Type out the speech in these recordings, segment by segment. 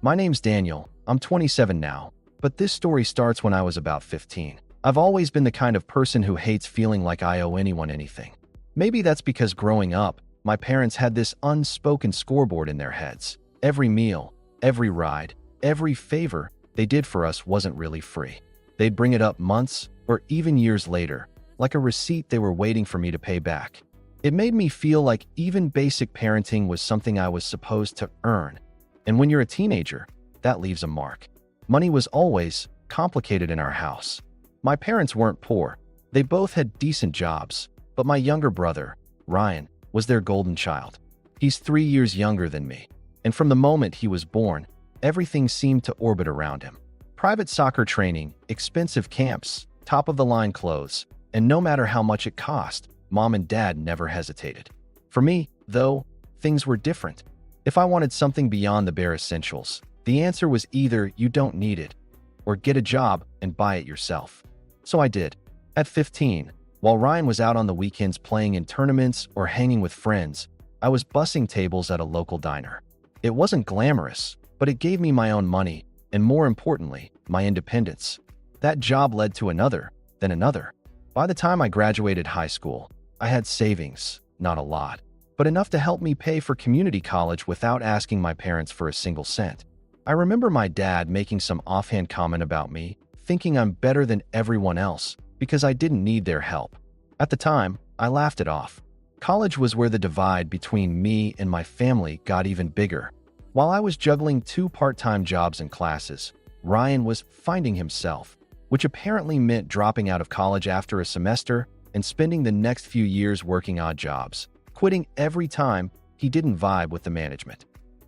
My name's Daniel. I'm 27 now, but this story starts when I was about 15. I've always been the kind of person who hates feeling like I owe anyone anything. Maybe that's because growing up, my parents had this unspoken scoreboard in their heads. Every meal, every ride, every favor they did for us wasn't really free. They'd bring it up months or even years later, like a receipt they were waiting for me to pay back. It made me feel like even basic parenting was something I was supposed to earn. And when you're a teenager, that leaves a mark. Money was always complicated in our house. My parents weren't poor. They both had decent jobs, but my younger brother, Ryan, was their golden child. He's 3 years younger than me, and from the moment he was born, everything seemed to orbit around him. Private soccer training, expensive camps, top-of-the-line clothes, and no matter how much it cost, Mom and Dad never hesitated. For me, though, things were different. If I wanted something beyond the bare essentials, the answer was either you don't need it, or get a job and buy it yourself. So I did. At 15, while Ryan was out on the weekends playing in tournaments or hanging with friends, I was bussing tables at a local diner. It wasn't glamorous, but it gave me my own money, and more importantly, my independence. That job led to another, then another. By the time I graduated high school, I had savings, not a lot, but enough to help me pay for community college without asking my parents for a single cent. I remember my dad making some offhand comment about me, thinking I'm better than everyone else because I didn't need their help. At the time, I laughed it off. College was where the divide between me and my family got even bigger. While I was juggling 2 part-time jobs and classes, Ryan was finding himself, which apparently meant dropping out of college after a semester and spending the next few years working odd jobs, quitting every time he didn't vibe with the management.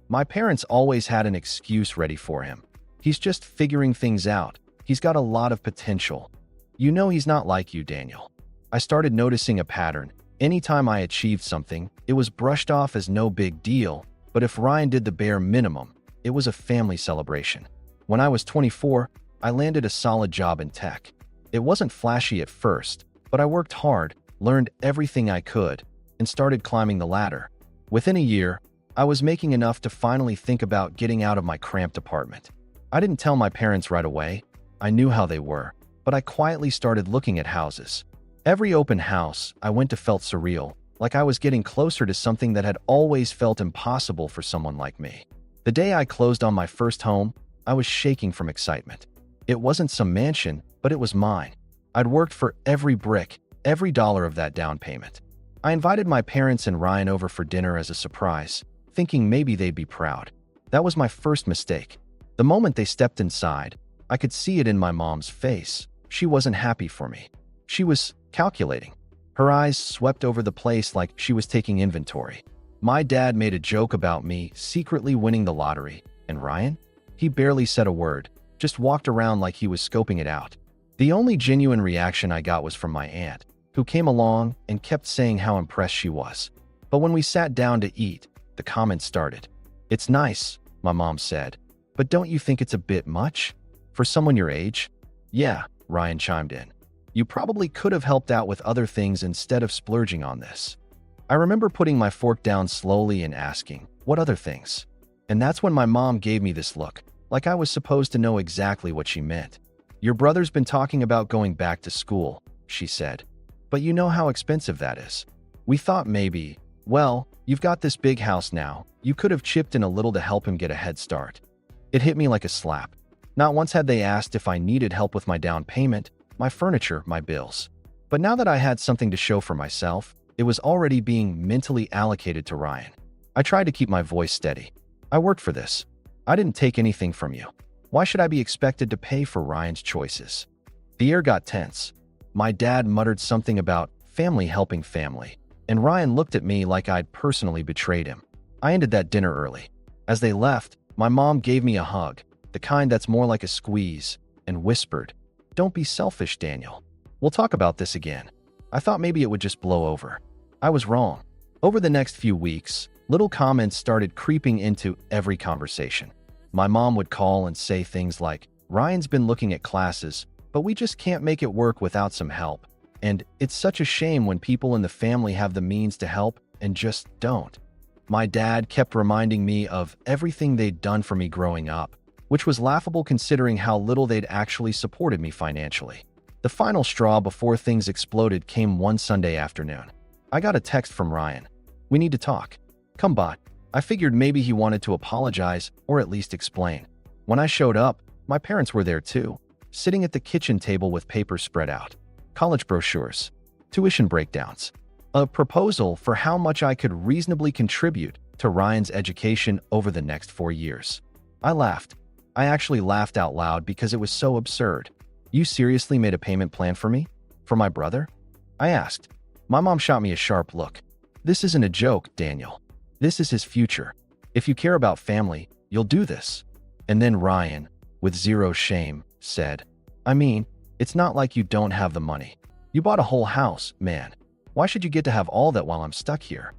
My parents always had an excuse ready for him. He's just figuring things out. He's got a lot of potential. You know he's not like you, Daniel. I started noticing a pattern. Anytime I achieved something, it was brushed off as no big deal, but if Ryan did the bare minimum, it was a family celebration. When I was 24, I landed a solid job in tech. It wasn't flashy at first, but I worked hard, learned everything I could, and started climbing the ladder. Within a year, I was making enough to finally think about getting out of my cramped apartment. I didn't tell my parents right away. I knew how they were, but I quietly started looking at houses. Every open house I went to felt surreal, like I was getting closer to something that had always felt impossible for someone like me. The day I closed on my first home, I was shaking from excitement. It wasn't some mansion, but it was mine. I'd worked for every brick, every dollar of that down payment. I invited my parents and Ryan over for dinner as a surprise, thinking maybe they'd be proud. That was my first mistake. The moment they stepped inside, I could see it in my mom's face. She wasn't happy for me. She was calculating. Her eyes swept over the place like she was taking inventory. My dad made a joke about me secretly winning the lottery, and Ryan? He barely said a word, just walked around like he was scoping it out. The only genuine reaction I got was from my aunt, who came along and kept saying how impressed she was. But when we sat down to eat, the comments started. "It's nice," my mom said, "but don't you think it's a bit much? For someone your age?" "Yeah," Ryan chimed in. "You probably could have helped out with other things instead of splurging on this." I remember putting my fork down slowly and asking, "What other things?" And that's when my mom gave me this look, like I was supposed to know exactly what she meant. "Your brother's been talking about going back to school," she said. "But you know how expensive that is. We thought maybe, well, you've got this big house now. You could have chipped in a little to help him get a head start." It hit me like a slap. Not once had they asked if I needed help with my down payment, my furniture, my bills. But now that I had something to show for myself, it was already being mentally allocated to Ryan. I tried to keep my voice steady. "I worked for this. I didn't take anything from you. Why should I be expected to pay for Ryan's choices?" The air got tense. My dad muttered something about family helping family, and Ryan looked at me like I'd personally betrayed him. I ended that dinner early. As they left, my mom gave me a hug, the kind that's more like a squeeze, and whispered, "Don't be selfish, Daniel. We'll talk about this again." I thought maybe it would just blow over. I was wrong. Over the next few weeks, little comments started creeping into every conversation. My mom would call and say things like, "Ryan's been looking at classes, but we just can't make it work without some help. And it's such a shame when people in the family have the means to help and just don't." My dad kept reminding me of everything they'd done for me growing up, which was laughable considering how little they'd actually supported me financially. The final straw before things exploded came one Sunday afternoon. I got a text from Ryan. "We need to talk. Come by." I figured maybe he wanted to apologize or at least explain. When I showed up, my parents were there too, sitting at the kitchen table with papers spread out. College brochures, tuition breakdowns, a proposal for how much I could reasonably contribute to Ryan's education over the next 4 years. I laughed. I actually laughed out loud because it was so absurd. "You seriously made a payment plan for me? For my brother?" I asked. My mom shot me a sharp look. "This isn't a joke, Daniel. This is his future. If you care about family, you'll do this." And then Ryan, with zero shame, said, "I mean, it's not like you don't have the money. You bought a whole house, man. Why should you get to have all that while I'm stuck here?"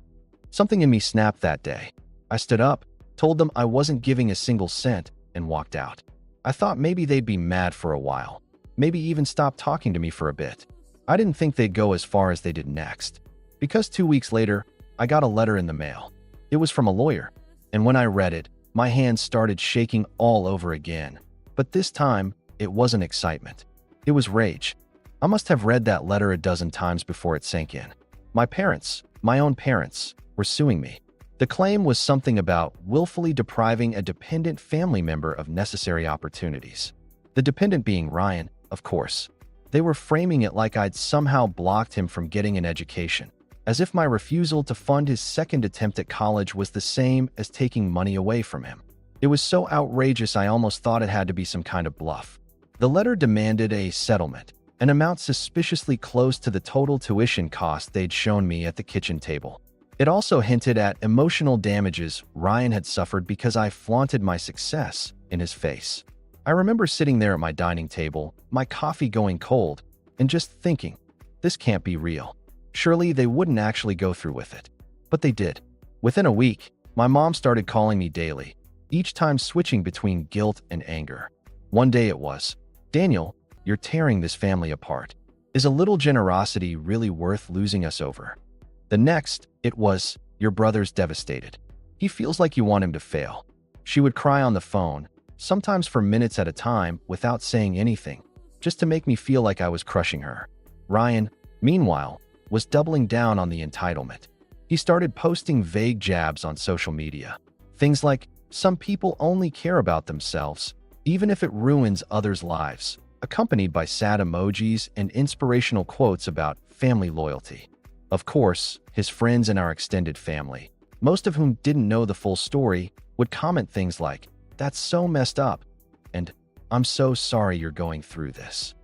Something in me snapped that day. I stood up, told them I wasn't giving a single cent, and walked out. I thought maybe they'd be mad for a while, maybe even stop talking to me for a bit. I didn't think they'd go as far as they did next. Because 2 weeks later, I got a letter in the mail. It was from a lawyer, and when I read it, my hands started shaking all over again. But this time, it wasn't excitement. It was rage. I must have read that letter a dozen times before it sank in. My parents, my own parents, were suing me. The claim was something about willfully depriving a dependent family member of necessary opportunities. The dependent being Ryan, of course. They were framing it like I'd somehow blocked him from getting an education, as if my refusal to fund his second attempt at college was the same as taking money away from him. It was so outrageous I almost thought it had to be some kind of bluff. The letter demanded a settlement, an amount suspiciously close to the total tuition cost they'd shown me at the kitchen table. It also hinted at emotional damages Ryan had suffered because I flaunted my success in his face. I remember sitting there at my dining table, my coffee going cold, and just thinking, this can't be real. Surely they wouldn't actually go through with it. But they did. Within a week, my mom started calling me daily, each time switching between guilt and anger. One day it was, "Daniel, you're tearing this family apart. Is a little generosity really worth losing us over?" The next, it was, "Your brother's devastated. He feels like you want him to fail." She would cry on the phone, sometimes for minutes at a time without saying anything, just to make me feel like I was crushing her. Ryan, meanwhile, was doubling down on the entitlement. He started posting vague jabs on social media. Things like, "Some people only care about themselves, even if it ruins others' lives," accompanied by sad emojis and inspirational quotes about family loyalty. Of course, his friends and our extended family, most of whom didn't know the full story, would comment things like, "That's so messed up," and "I'm so sorry you're going through this."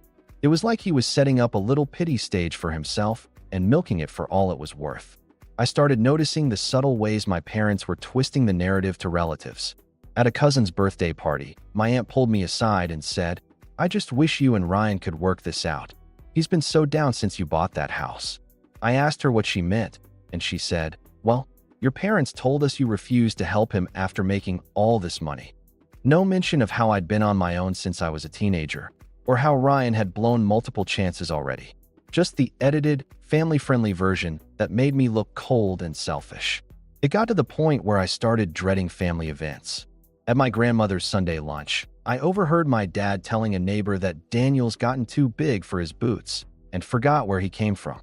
It was like he was setting up a little pity stage for himself and milking it for all it was worth. I started noticing the subtle ways my parents were twisting the narrative to relatives. At a cousin's birthday party, my aunt pulled me aside and said, "I just wish you and Ryan could work this out. He's been so down since you bought that house." I asked her what she meant, and she said, "Well, your parents told us you refused to help him after making all this money." No mention of how I'd been on my own since I was a teenager, or how Ryan had blown multiple chances already. Just the edited, family-friendly version that made me look cold and selfish. It got to the point where I started dreading family events. At my grandmother's Sunday lunch, I overheard my dad telling a neighbor that Daniel's gotten too big for his boots and forgot where he came from.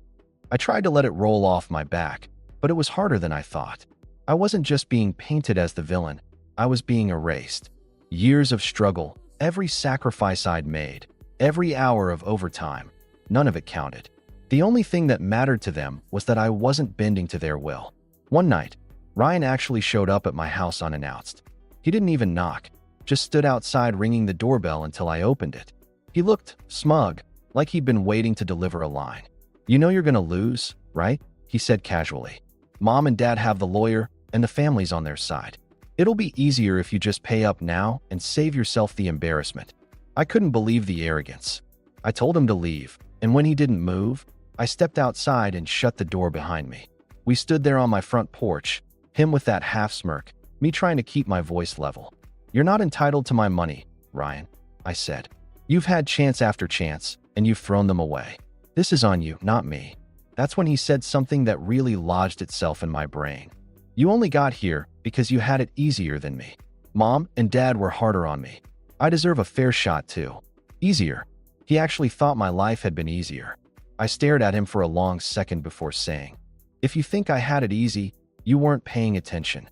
I tried to let it roll off my back, but it was harder than I thought. I wasn't just being painted as the villain, I was being erased. Years of struggle, every sacrifice I'd made, every hour of overtime, none of it counted. The only thing that mattered to them was that I wasn't bending to their will. One night, Ryan actually showed up at my house unannounced. He didn't even knock, just stood outside ringing the doorbell until I opened it. He looked smug, like he'd been waiting to deliver a line. "You know you're gonna lose, right?" he said casually. "Mom and Dad have the lawyer, and the family's on their side. It'll be easier if you just pay up now and save yourself the embarrassment." I couldn't believe the arrogance. I told him to leave, and when he didn't move, I stepped outside and shut the door behind me. We stood there on my front porch, him with that half smirk, me trying to keep my voice level. "You're not entitled to my money, Ryan," I said. "You've had chance after chance, and you've thrown them away. This is on you, not me." That's when he said something that really lodged itself in my brain. You only got here because you had it easier than me. Mom and Dad were harder on me. I deserve a fair shot too. Easier. He actually thought my life had been easier. I stared at him for a long second before saying, "If you think I had it easy, you weren't paying attention."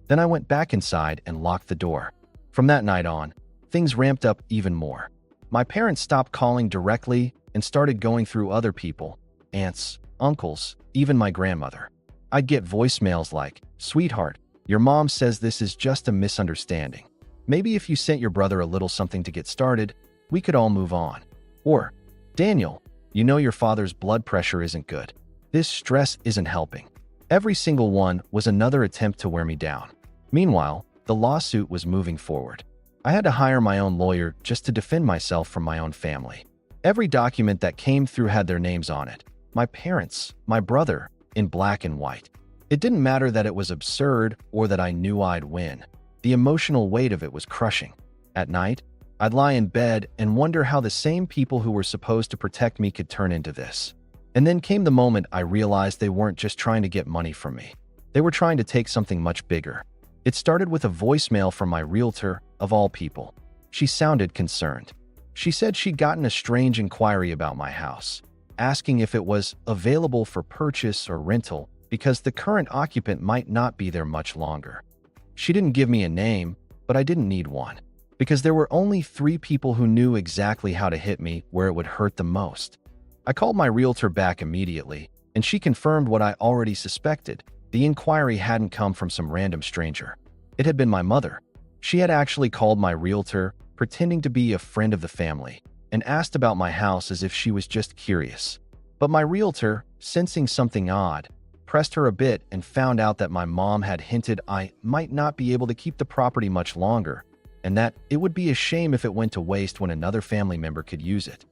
Then I went back inside and locked the door. From that night on, things ramped up even more. My parents stopped calling directly and started going through other people, aunts, uncles, even my grandmother. I'd get voicemails like, "Sweetheart, your mom says this is just a misunderstanding. Maybe if you sent your brother a little something to get started, we could all move on." Or, "Daniel, you know your father's blood pressure isn't good. This stress isn't helping." Every single one was another attempt to wear me down. Meanwhile, the lawsuit was moving forward. I had to hire my own lawyer just to defend myself from my own family. Every document that came through had their names on it. My parents, my brother, in black and white. It didn't matter that it was absurd or that I knew I'd win. The emotional weight of it was crushing. At night, I'd lie in bed and wonder how the same people who were supposed to protect me could turn into this. And then came the moment I realized they weren't just trying to get money from me. They were trying to take something much bigger. It started with a voicemail from my realtor, of all people. She sounded concerned. She said she'd gotten a strange inquiry about my house, asking if it was available for purchase or rental because the current occupant might not be there much longer. She didn't give me a name, but I didn't need one, because there were only 3 people who knew exactly how to hit me where it would hurt the most. I called my realtor back immediately, and she confirmed what I already suspected. The inquiry hadn't come from some random stranger. It had been my mother. She had actually called my realtor, pretending to be a friend of the family, and asked about my house as if she was just curious. But my realtor, sensing something odd, pressed her a bit and found out that my mom had hinted I might not be able to keep the property much longer, and that it would be a shame if it went to waste when another family member could use it.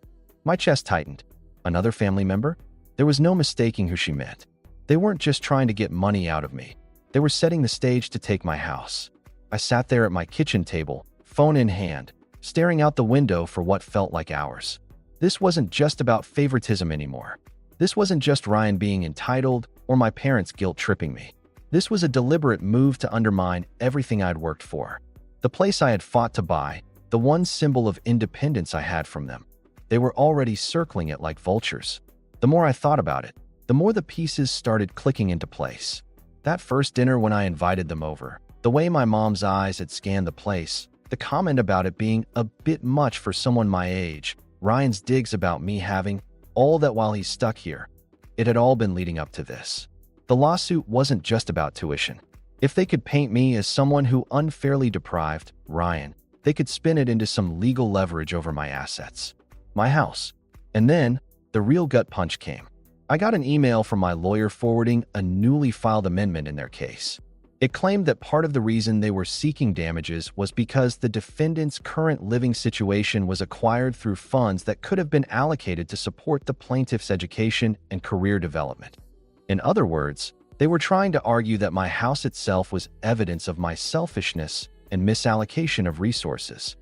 My chest tightened. Another family member? There was no mistaking who she meant. They weren't just trying to get money out of me. They were setting the stage to take my house. I sat there at my kitchen table, phone in hand, staring out the window for what felt like hours. This wasn't just about favoritism anymore. This wasn't just Ryan being entitled or my parents guilt-tripping me. This was a deliberate move to undermine everything I'd worked for. The place I had fought to buy, the one symbol of independence I had from them. They were already circling it like vultures. The more I thought about it, the more the pieces started clicking into place. That first dinner when I invited them over, the way my mom's eyes had scanned the place, the comment about it being a bit much for someone my age, Ryan's digs about me having all that while he's stuck here. It had all been leading up to this. The lawsuit wasn't just about tuition. If they could paint me as someone who unfairly deprived Ryan, they could spin it into some legal leverage over my assets, my house. And then the real gut punch came. I got an email from my lawyer forwarding a newly filed amendment in their case. It claimed that part of the reason they were seeking damages was because the defendant's current living situation was acquired through funds that could have been allocated to support the plaintiff's education and career development. In other words, they were trying to argue that my house itself was evidence of my selfishness and misallocation of resources.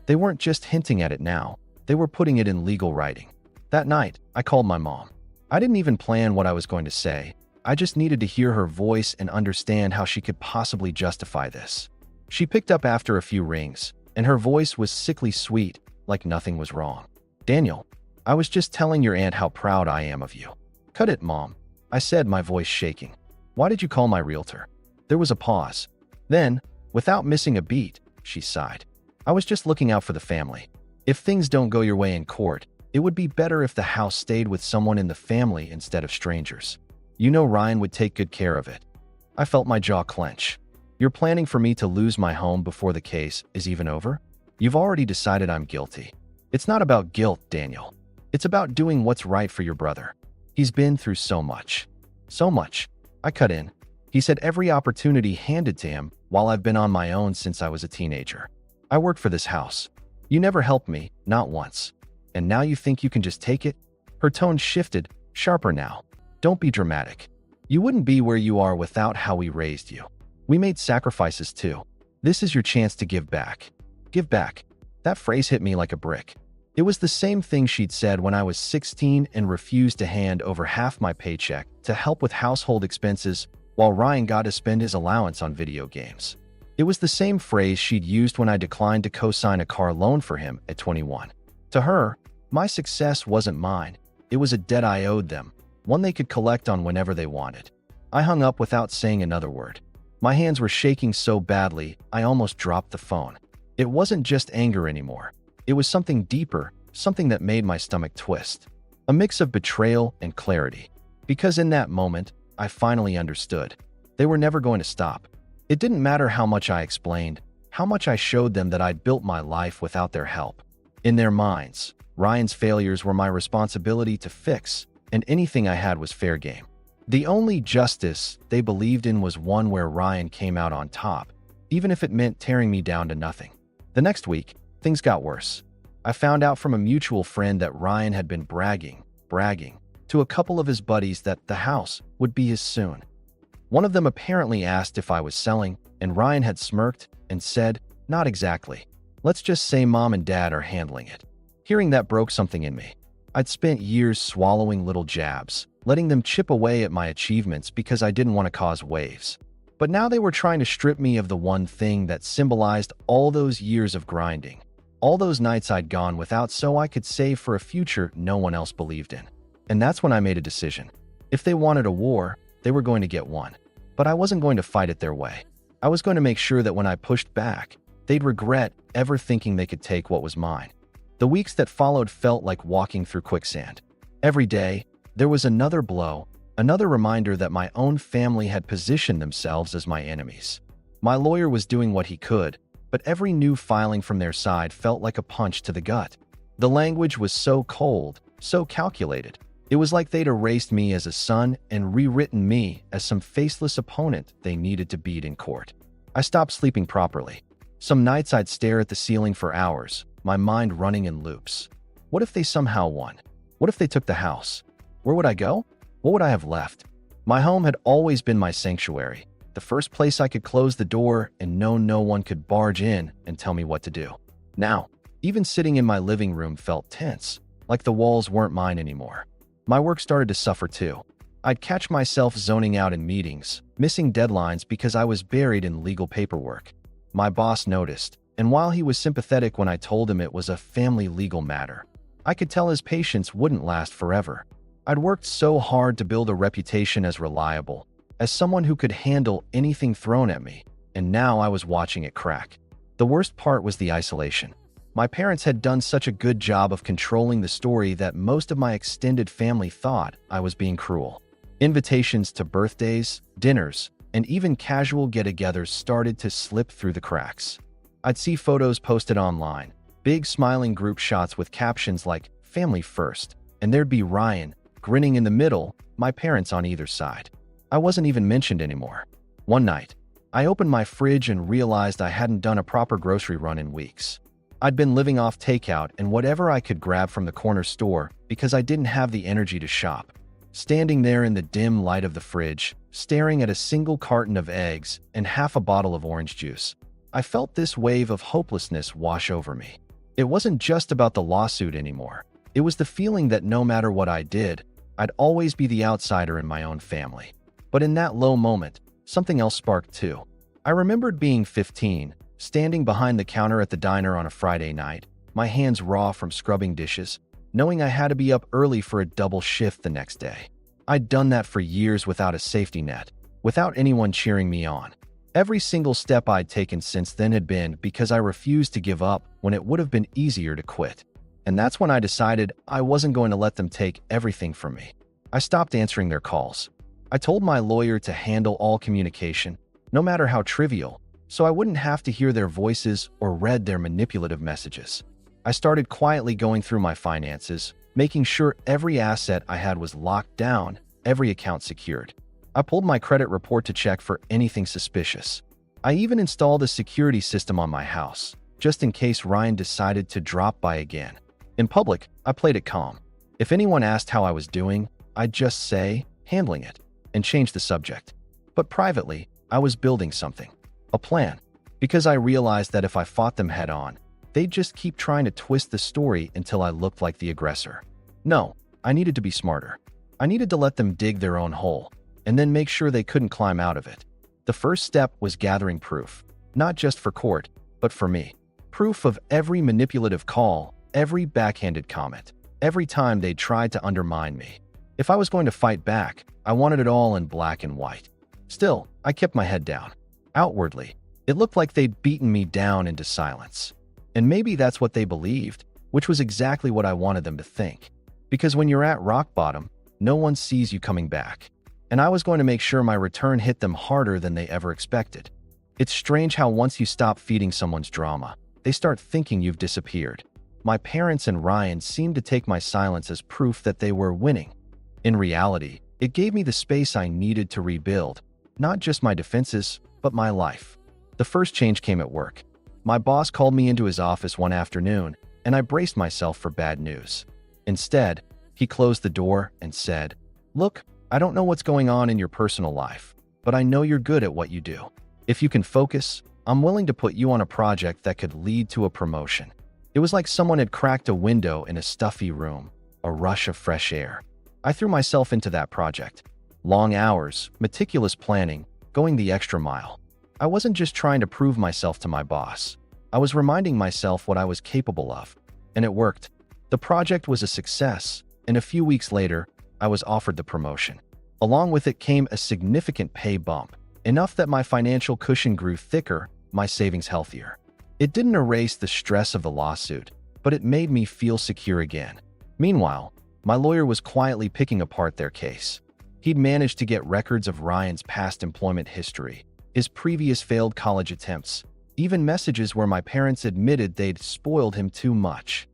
They weren't just hinting at it now, they were putting it in legal writing. That night, I called my mom. I didn't even plan what I was going to say. I just needed to hear her voice and understand how she could possibly justify this. She picked up after a few rings, and her voice was sickly sweet, like nothing was wrong. "Daniel, I was just telling your aunt how proud I am of you." "Cut it, Mom," I said, my voice shaking. "Why did you call my realtor?" There was a pause. Then, without missing a beat, she sighed. "I was just looking out for the family. If things don't go your way in court, it would be better if the house stayed with someone in the family instead of strangers. You know Ryan would take good care of it." I felt my jaw clench. "You're planning for me to lose my home before the case is even over? You've already decided I'm guilty." "It's not about guilt, Daniel. It's about doing what's right for your brother. He's been through so much." "So much?" I cut in. "He said every opportunity handed to him while I've been on my own since I was a teenager. I worked for this house. You never helped me, not once. And now you think you can just take it?" Her tone shifted, sharper now. "Don't be dramatic. You wouldn't be where you are without how we raised you. We made sacrifices too. This is your chance to give back." Give back. That phrase hit me like a brick. It was the same thing she'd said when I was 16 and refused to hand over half my paycheck to help with household expenses while Ryan got to spend his allowance on video games. It was the same phrase she'd used when I declined to co-sign a car loan for him at 21. To her, my success wasn't mine. It was a debt I owed them, one they could collect on whenever they wanted. I hung up without saying another word. My hands were shaking so badly, I almost dropped the phone. It wasn't just anger anymore. It was something deeper, something that made my stomach twist. A mix of betrayal and clarity. Because in that moment, I finally understood. They were never going to stop. It didn't matter how much I explained, how much I showed them that I'd built my life without their help. In their minds, Ryan's failures were my responsibility to fix, and anything I had was fair game. The only justice they believed in was one where Ryan came out on top, even if it meant tearing me down to nothing. The next week, things got worse. I found out from a mutual friend that Ryan had been bragging to a couple of his buddies that the house would be his soon. One of them apparently asked if I was selling, and Ryan had smirked and said, "Not exactly. Let's just say Mom and Dad are handling it." Hearing that broke something in me. I'd spent years swallowing little jabs, letting them chip away at my achievements because I didn't want to cause waves. But now they were trying to strip me of the one thing that symbolized all those years of grinding, all those nights I'd gone without so I could save for a future no one else believed in. And that's when I made a decision. If they wanted a war, they were going to get one. But I wasn't going to fight it their way. I was going to make sure that when I pushed back, they'd regret ever thinking they could take what was mine. The weeks that followed felt like walking through quicksand. Every day, there was another blow, another reminder that my own family had positioned themselves as my enemies. My lawyer was doing what he could, but every new filing from their side felt like a punch to the gut. The language was so cold, so calculated. It was like they'd erased me as a son and rewritten me as some faceless opponent they needed to beat in court. I stopped sleeping properly. Some nights I'd stare at the ceiling for hours, my mind running in loops. What if they somehow won? What if they took the house? Where would I go? What would I have left? My home had always been my sanctuary, the first place I could close the door and know no one could barge in and tell me what to do. Now, even sitting in my living room felt tense, like the walls weren't mine anymore. My work started to suffer too. I'd catch myself zoning out in meetings, missing deadlines because I was buried in legal paperwork. My boss noticed, and while he was sympathetic when I told him it was a family legal matter, I could tell his patience wouldn't last forever. I'd worked so hard to build a reputation as reliable, as someone who could handle anything thrown at me, and now I was watching it crack. The worst part was the isolation. My parents had done such a good job of controlling the story that most of my extended family thought I was being cruel. Invitations to birthdays, dinners, and even casual get-togethers started to slip through the cracks. I'd see photos posted online, big smiling group shots with captions like "Family First," and there'd be Ryan, grinning in the middle, my parents on either side. I wasn't even mentioned anymore. One night, I opened my fridge and realized I hadn't done a proper grocery run in weeks. I'd been living off takeout and whatever I could grab from the corner store because I didn't have the energy to shop. Standing there in the dim light of the fridge, staring at a single carton of eggs and half a bottle of orange juice, I felt this wave of hopelessness wash over me. It wasn't just about the lawsuit anymore. It was the feeling that no matter what I did, I'd always be the outsider in my own family. But in that low moment, something else sparked too. I remembered being 15, standing behind the counter at the diner on a Friday night, my hands raw from scrubbing dishes, knowing I had to be up early for a double shift the next day. I'd done that for years without a safety net, without anyone cheering me on. Every single step I'd taken since then had been because I refused to give up when it would have been easier to quit. And that's when I decided I wasn't going to let them take everything from me. I stopped answering their calls. I told my lawyer to handle all communication, no matter how trivial, so I wouldn't have to hear their voices or read their manipulative messages. I started quietly going through my finances, making sure every asset I had was locked down, every account secured. I pulled my credit report to check for anything suspicious. I even installed a security system on my house, just in case Ryan decided to drop by again. In public, I played it calm. If anyone asked how I was doing, I'd just say, "Handling it," and change the subject. But privately, I was building something. A plan. Because I realized that if I fought them head on, they'd just keep trying to twist the story until I looked like the aggressor. No, I needed to be smarter. I needed to let them dig their own hole. and then make sure they couldn't climb out of it. The first step was gathering proof, not just for court, but for me. Proof of every manipulative call, every backhanded comment, every time they tried to undermine me. If I was going to fight back, I wanted it all in black and white. Still, I kept my head down. Outwardly, it looked like they'd beaten me down into silence. And maybe that's what they believed, which was exactly what I wanted them to think. Because when you're at rock bottom, no one sees you coming back. And I was going to make sure my return hit them harder than they ever expected. It's strange how once you stop feeding someone's drama, they start thinking you've disappeared. My parents and Ryan seemed to take my silence as proof that they were winning. In reality, it gave me the space I needed to rebuild, not just my defenses, but my life. The first change came at work. My boss called me into his office one afternoon, and I braced myself for bad news. Instead, he closed the door and said, "Look, I don't know what's going on in your personal life, but I know you're good at what you do. If you can focus, I'm willing to put you on a project that could lead to a promotion." It was like someone had cracked a window in a stuffy room, a rush of fresh air. I threw myself into that project. Long hours, meticulous planning, going the extra mile. I wasn't just trying to prove myself to my boss. I was reminding myself what I was capable of. And it worked. The project was a success, and a few weeks later, I was offered the promotion. Along with it came a significant pay bump, enough that my financial cushion grew thicker, my savings healthier. It didn't erase the stress of the lawsuit, but it made me feel secure again. Meanwhile, my lawyer was quietly picking apart their case. He'd managed to get records of Ryan's past employment history, his previous failed college attempts, even messages where my parents admitted they'd spoiled him too much.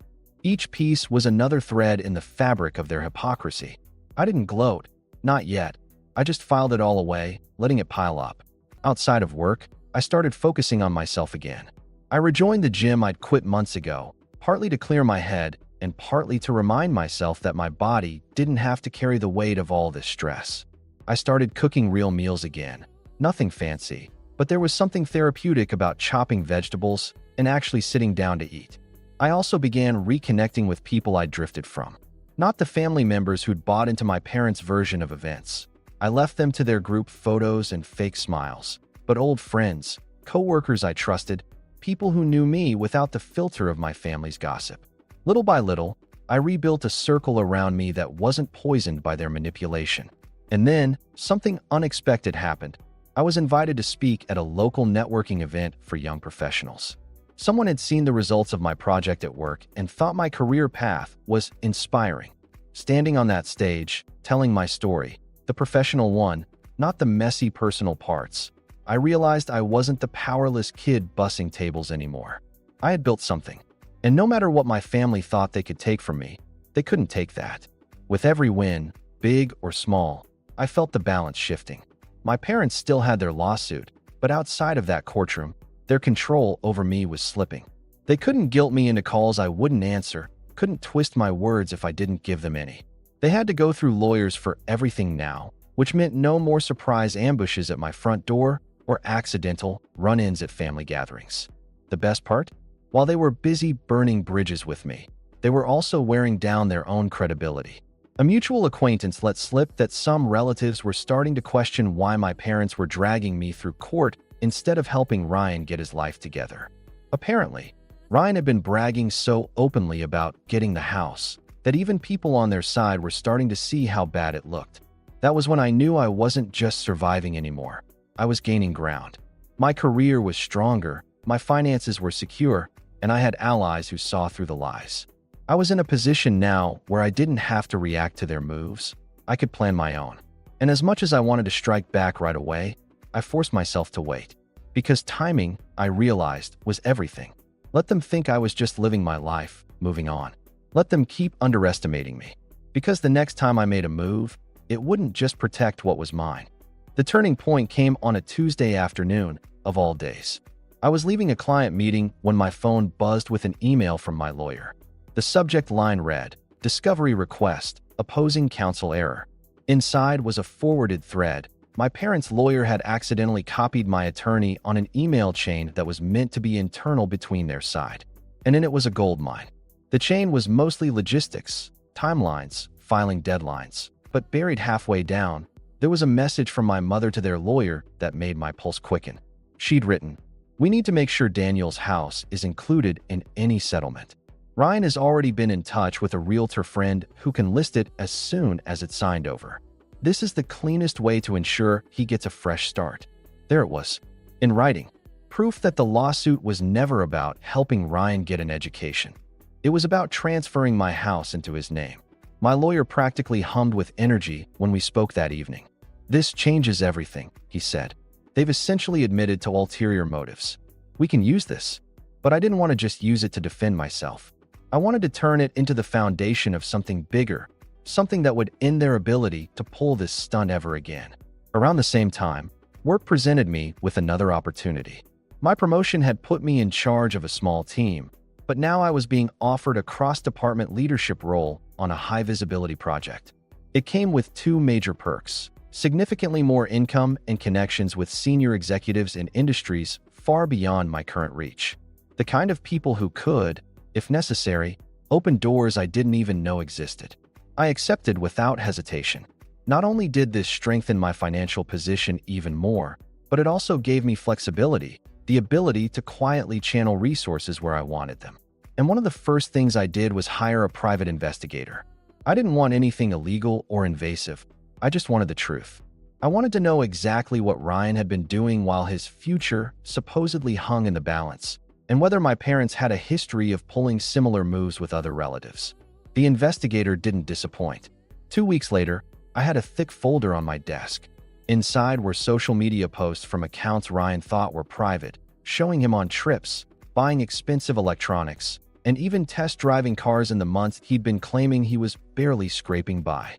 Each piece was another thread in the fabric of their hypocrisy. I didn't gloat, not yet. I just filed it all away, letting it pile up. Outside of work, I started focusing on myself again. I rejoined the gym I'd quit months ago, partly to clear my head and partly to remind myself that my body didn't have to carry the weight of all this stress. I started cooking real meals again. Nothing fancy, but there was something therapeutic about chopping vegetables and actually sitting down to eat. I also began reconnecting with people I'd drifted from. Not the family members who'd bought into my parents' version of events. I left them to their group photos and fake smiles, but old friends, co-workers I trusted, people who knew me without the filter of my family's gossip. Little by little, I rebuilt a circle around me that wasn't poisoned by their manipulation. And then, something unexpected happened. I was invited to speak at a local networking event for young professionals. Someone had seen the results of my project at work and thought my career path was inspiring. Standing on that stage, telling my story, the professional one, not the messy personal parts, I realized I wasn't the powerless kid bussing tables anymore. I had built something. And no matter what my family thought they could take from me, they couldn't take that. With every win, big or small, I felt the balance shifting. My parents still had their lawsuit, but outside of that courtroom, their control over me was slipping. They couldn't guilt me into calls I wouldn't answer, couldn't twist my words if I didn't give them any. They had to go through lawyers for everything now, which meant no more surprise ambushes at my front door or accidental run-ins at family gatherings. The best part? While they were busy burning bridges with me, they were also wearing down their own credibility. A mutual acquaintance let slip that some relatives were starting to question why my parents were dragging me through court instead of helping Ryan get his life together. Apparently, Ryan had been bragging so openly about getting the house that even people on their side were starting to see how bad it looked. That was when I knew I wasn't just surviving anymore. I was gaining ground. My career was stronger, my finances were secure, and I had allies who saw through the lies. I was in a position now where I didn't have to react to their moves. I could plan my own. And as much as I wanted to strike back right away, I forced myself to wait. Because timing, I realized, was everything. Let them think I was just living my life, moving on. Let them keep underestimating me. Because the next time I made a move, it wouldn't just protect what was mine. The turning point came on a Tuesday afternoon, of all days. I was leaving a client meeting when my phone buzzed with an email from my lawyer. The subject line read, "Discovery request, opposing counsel error." Inside was a forwarded thread. My parents' lawyer had accidentally copied my attorney on an email chain that was meant to be internal between their side. And in it was a goldmine. The chain was mostly logistics, timelines, filing deadlines. But buried halfway down, There was a message from my mother to their lawyer that made my pulse quicken. She'd written, "We need to make sure Daniel's house is included in any settlement. Ryan has already been in touch with a realtor friend who can list it as soon as it's signed over. This is the cleanest way to ensure he gets a fresh start." There it was, in writing. Proof that the lawsuit was never about helping Ryan get an education. It was about transferring my house into his name. My lawyer practically hummed with energy when we spoke that evening. "This changes everything," he said. "They've essentially admitted to ulterior motives. We can use this." But I didn't want to just use it to defend myself. I wanted to turn it into the foundation of something bigger, something that would end their ability to pull this stunt ever again. Around the same time, work presented me with another opportunity. My promotion had put me in charge of a small team, but now I was being offered a cross-department leadership role on a high-visibility project. It came with two major perks: significantly more income and connections with senior executives in industries far beyond my current reach. The kind of people who could, if necessary, open doors I didn't even know existed. I accepted without hesitation. Not only did this strengthen my financial position even more, but it also gave me flexibility, the ability to quietly channel resources where I wanted them. And one of the first things I did was hire a private investigator. I didn't want anything illegal or invasive. I just wanted the truth. I wanted to know exactly what Ryan had been doing while his future supposedly hung in the balance, and whether my parents had a history of pulling similar moves with other relatives. The investigator didn't disappoint. 2 weeks later, I had a thick folder on my desk. Inside were social media posts from accounts Ryan thought were private, showing him on trips, buying expensive electronics, and even test-driving cars in the months he'd been claiming he was barely scraping by.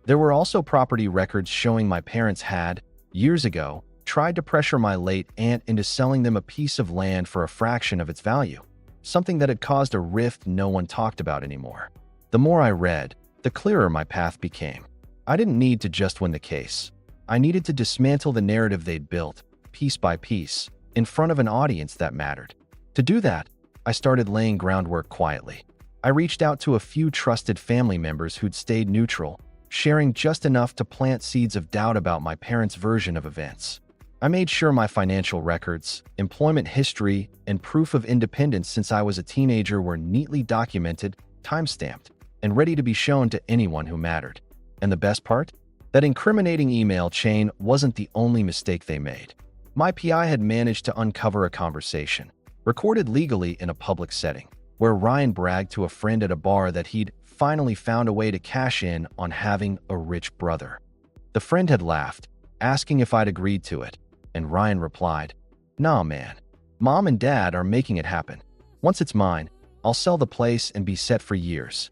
There were also property records showing my parents had, years ago, tried to pressure my late aunt into selling them a piece of land for a fraction of its value, something that had caused a rift no one talked about anymore. The more I read, the clearer my path became. I didn't need to just win the case. I needed to dismantle the narrative they'd built, piece by piece, in front of an audience that mattered. To do that, I started laying groundwork quietly. I reached out to a few trusted family members who'd stayed neutral, sharing just enough to plant seeds of doubt about my parents' version of events. I made sure my financial records, employment history, and proof of independence since I was a teenager were neatly documented, time-stamped, and ready to be shown to anyone who mattered. And the best part? That incriminating email chain wasn't the only mistake they made. My PI had managed to uncover a conversation, recorded legally in a public setting, where Ryan bragged to a friend at a bar that he'd finally found a way to cash in on having a rich brother. The friend had laughed, asking if I'd agreed to it, and Ryan replied, "Nah, man. Mom and Dad are making it happen. Once it's mine, I'll sell the place and be set for years."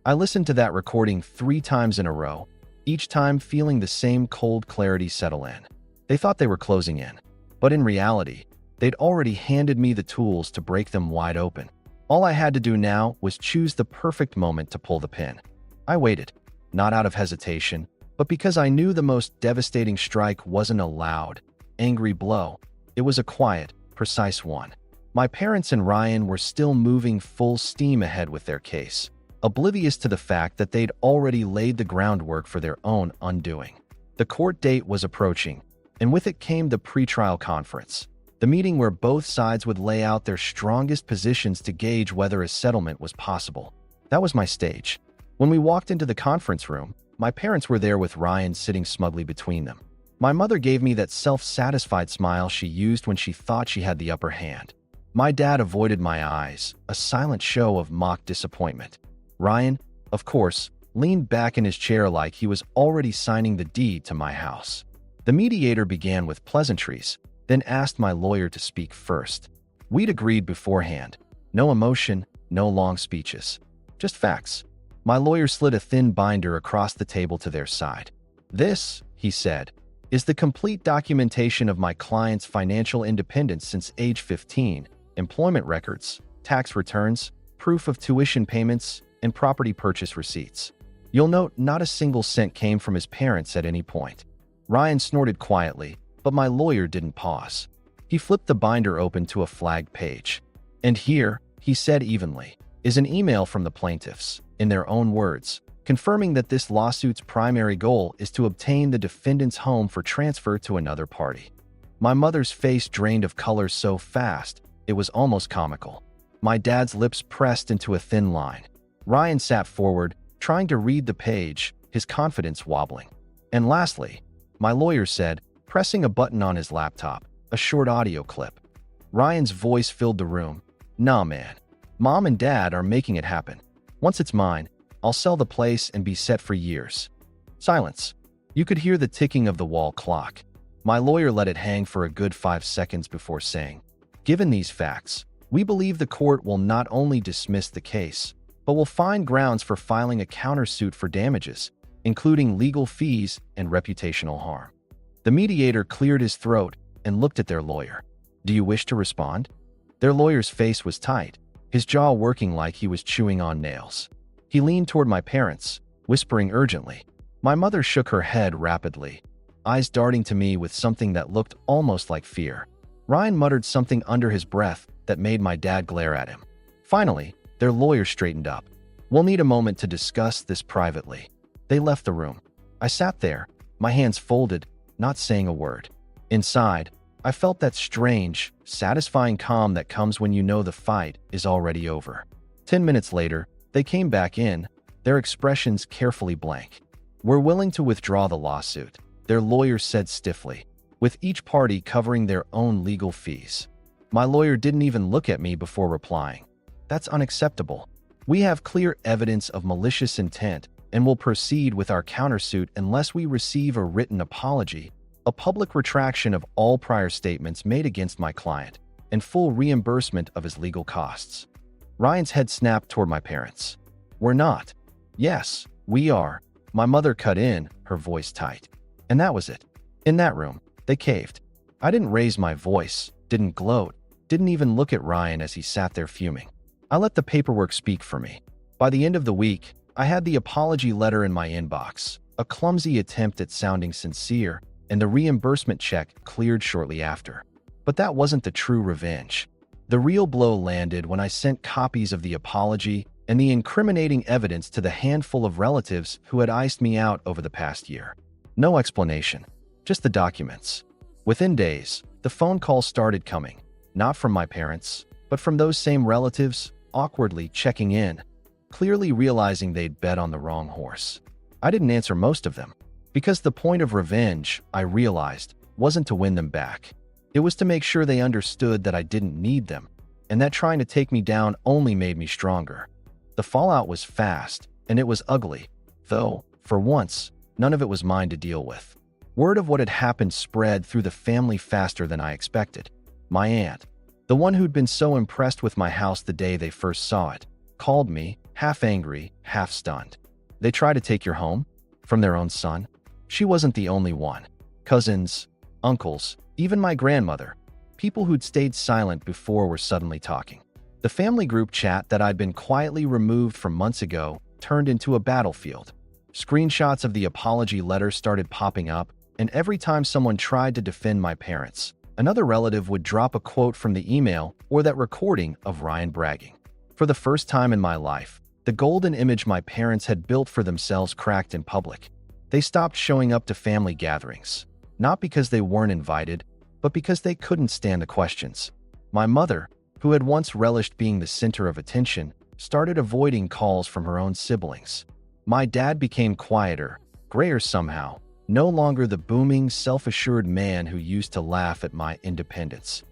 I listened to that recording 3 times in a row, each time feeling the same cold clarity settle in. They thought they were closing in, but in reality, they'd already handed me the tools to break them wide open. All I had to do now was choose the perfect moment to pull the pin. I waited, not out of hesitation, but because I knew the most devastating strike wasn't a loud, angry blow. It was a quiet, precise one. My parents and Ryan were still moving full steam ahead with their case, oblivious to the fact that they'd already laid the groundwork for their own undoing. The court date was approaching, and with it came the pretrial conference, the meeting where both sides would lay out their strongest positions to gauge whether a settlement was possible. That was my stage. When we walked into the conference room, my parents were there with Ryan sitting smugly between them. My mother gave me that self-satisfied smile she used when she thought she had the upper hand. My dad avoided my eyes, a silent show of mock disappointment. Ryan, of course, leaned back in his chair like he was already signing the deed to my house. The mediator began with pleasantries, then asked my lawyer to speak first. We'd agreed beforehand. No emotion, no long speeches. Just facts. My lawyer slid a thin binder across the table to their side. "This," he said, "is the complete documentation of my client's financial independence since age 15, employment records, tax returns, proof of tuition payments, and property purchase receipts." You'll note not a single cent came from his parents at any point. Ryan snorted quietly, but my lawyer didn't pause. He flipped the binder open to a flagged page. "And here," he said evenly, "is an email from the plaintiffs, in their own words, confirming that this lawsuit's primary goal is to obtain the defendant's home for transfer to another party. My mother's face drained of color so fast, it was almost comical. My dad's lips pressed into a thin line. Ryan sat forward, trying to read the page, his confidence wobbling. And lastly, my lawyer said, pressing a button on his laptop, a short audio clip. Ryan's voice filled the room. Nah, man. Mom and Dad are making it happen. Once it's mine, I'll sell the place and be set for years. Silence. You could hear the ticking of the wall clock. My lawyer let it hang for a good 5 seconds before saying, given these facts, we believe the court will not only dismiss the case, but will find grounds for filing a countersuit for damages, including legal fees and reputational harm. The mediator cleared his throat and looked at their lawyer. Do you wish to respond? Their lawyer's face was tight, his jaw working like he was chewing on nails. He leaned toward my parents, whispering urgently. My mother shook her head rapidly, eyes darting to me with something that looked almost like fear. Ryan muttered something under his breath that made my dad glare at him. Finally, their lawyer straightened up. We'll need a moment to discuss this privately. They left the room. I sat there, my hands folded, not saying a word. Inside, I felt that strange, satisfying calm that comes when you know the fight is already over. 10 minutes later, they came back in, their expressions carefully blank. We're willing to withdraw the lawsuit, their lawyer said stiffly, with each party covering their own legal fees. My lawyer didn't even look at me before replying. That's unacceptable. We have clear evidence of malicious intent and will proceed with our countersuit unless we receive a written apology, a public retraction of all prior statements made against my client, and full reimbursement of his legal costs. Ryan's head snapped toward my parents. We're not. Yes, we are. My mother cut in, her voice tight. And that was it. In that room, they caved. I didn't raise my voice, didn't gloat, didn't even look at Ryan as he sat there fuming. I let the paperwork speak for me. By the end of the week, I had the apology letter in my inbox, a clumsy attempt at sounding sincere, and the reimbursement check cleared shortly after. But that wasn't the true revenge. The real blow landed when I sent copies of the apology and the incriminating evidence to the handful of relatives who had iced me out over the past year. No explanation, just the documents. Within days, the phone calls started coming, not from my parents, but from those same relatives, awkwardly checking in, clearly realizing they'd bet on the wrong horse. I didn't answer most of them, because the point of revenge, I realized, wasn't to win them back. It was to make sure they understood that I didn't need them, and that trying to take me down only made me stronger. The fallout was fast, and it was ugly, though, for once, none of it was mine to deal with. Word of what had happened spread through the family faster than I expected. My aunt, the one who'd been so impressed with my house the day they first saw it, called me, half angry, half stunned. They tried to take your home? From their own son? She wasn't the only one. Cousins, uncles, even my grandmother, people who'd stayed silent before were suddenly talking. The family group chat that I'd been quietly removed from months ago turned into a battlefield. Screenshots of the apology letter started popping up, and every time someone tried to defend my parents, another relative would drop a quote from the email or that recording of Ryan bragging. For the first time in my life, the golden image my parents had built for themselves cracked in public. They stopped showing up to family gatherings, not because they weren't invited, but because they couldn't stand the questions. My mother, who had once relished being the center of attention, started avoiding calls from her own siblings. My dad became quieter, grayer somehow, no longer the booming, self-assured man who used to laugh at my independence.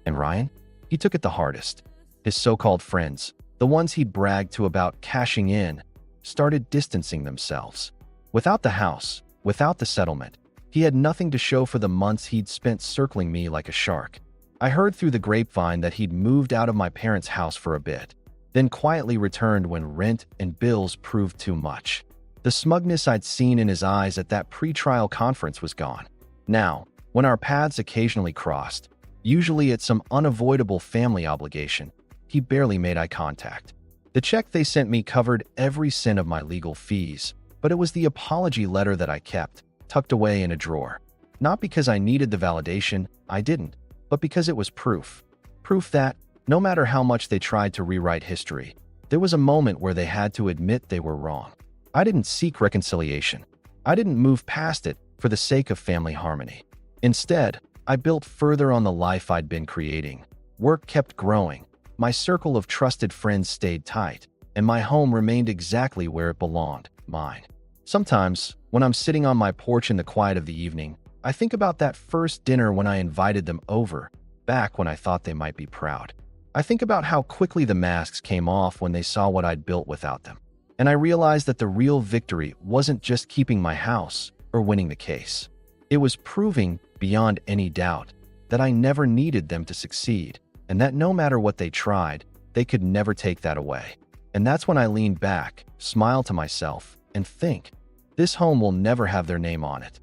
And Ryan? He took it the hardest. His so-called friends, the ones he'd bragged to about cashing in, started distancing themselves. Without the house, without the settlement, he had nothing to show for the months he'd spent circling me like a shark. I heard through the grapevine that he'd moved out of my parents' house for a bit, then quietly returned when rent and bills proved too much. The smugness I'd seen in his eyes at that pre-trial conference was gone. Now, when our paths occasionally crossed, usually at some unavoidable family obligation, he barely made eye contact. The check they sent me covered every cent of my legal fees, but it was the apology letter that I kept, tucked away in a drawer. Not because I needed the validation, I didn't, but because it was proof. Proof that, no matter how much they tried to rewrite history, there was a moment where they had to admit they were wrong. I didn't seek reconciliation. I didn't move past it for the sake of family harmony. Instead, I built further on the life I'd been creating. Work kept growing, my circle of trusted friends stayed tight, and my home remained exactly where it belonged, mine. Sometimes, when I'm sitting on my porch in the quiet of the evening, I think about that first dinner when I invited them over, back when I thought they might be proud. I think about how quickly the masks came off when they saw what I'd built without them. And I realized that the real victory wasn't just keeping my house or winning the case. It was proving, beyond any doubt, that I never needed them to succeed, and that no matter what they tried, they could never take that away. And that's when I leaned back, smile to myself, and think, this home will never have their name on it,